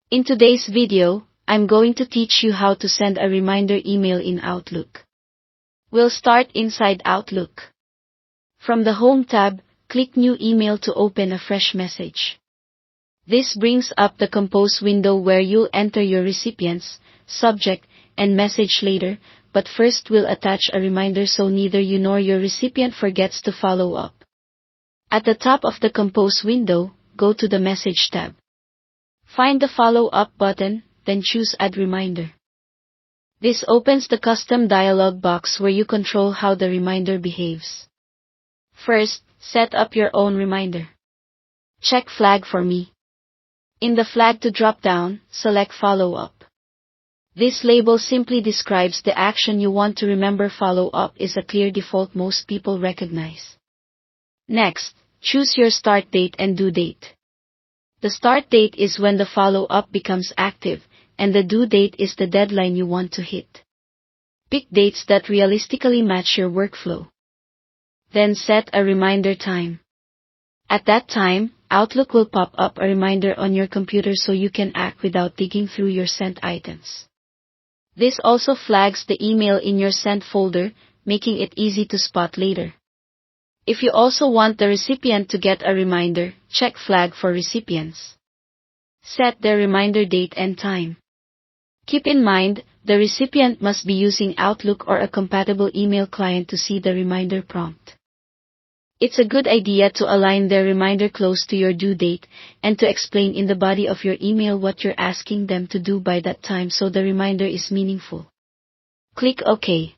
In today's video, I'm going to teach you how to send a reminder email in Outlook. We'll start inside Outlook. From the Home tab, click New Email to open a fresh message. This brings up the Compose window where you'll enter your recipients, subject, and message later, but first we'll attach a reminder so neither you nor your recipient forgets to follow up. At the top of the Compose window, go to the Message tab. Find the Follow Up button, then choose Add Reminder. This opens the custom dialog box where you control how the reminder behaves. First, set up your own reminder. Check Flag for Me. In the Flag to drop-down, select Follow Up. This label simply describes the action you want to remember. Follow up is a clear default most people recognize. Next, choose your start date and due date. The start date is when the follow-up becomes active, and the due date is the deadline you want to hit. Pick dates that realistically match your workflow. Then set a reminder time. At that time, Outlook will pop up a reminder on your computer so you can act without digging through your sent items. This also flags the email in your sent folder, making it easy to spot later. If you also want the recipient to get a reminder, check Flag for Recipients. Set their reminder date and time. Keep in mind, the recipient must be using Outlook or a compatible email client to see the reminder prompt. It's a good idea to align their reminder close to your due date, and to explain in the body of your email what you're asking them to do by that time so the reminder is meaningful. Click OK.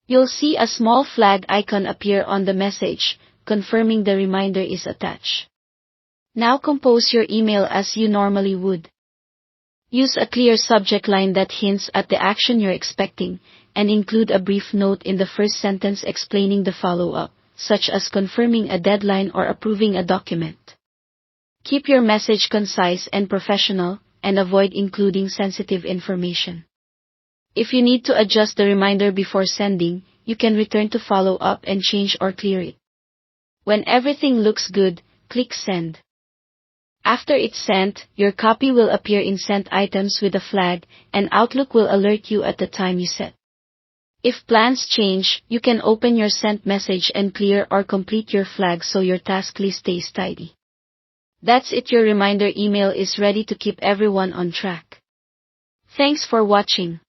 You'll see a small flag icon appear on the message, confirming the reminder is attached. Now compose your email as you normally would. Use a clear subject line that hints at the action you're expecting, and include a brief note in the first sentence explaining the follow-up, such as confirming a deadline or approving a document. Keep your message concise and professional, and avoid including sensitive information. If you need to adjust the reminder before sending, you can return to follow up and change or clear it. When everything looks good, click Send. After it's sent, your copy will appear in Sent Items with a flag, and Outlook will alert you at the time you set. If plans change, you can open your sent message and clear or complete your flag so your task list stays tidy. That's it. Your reminder email is ready to keep everyone on track. Thanks for watching.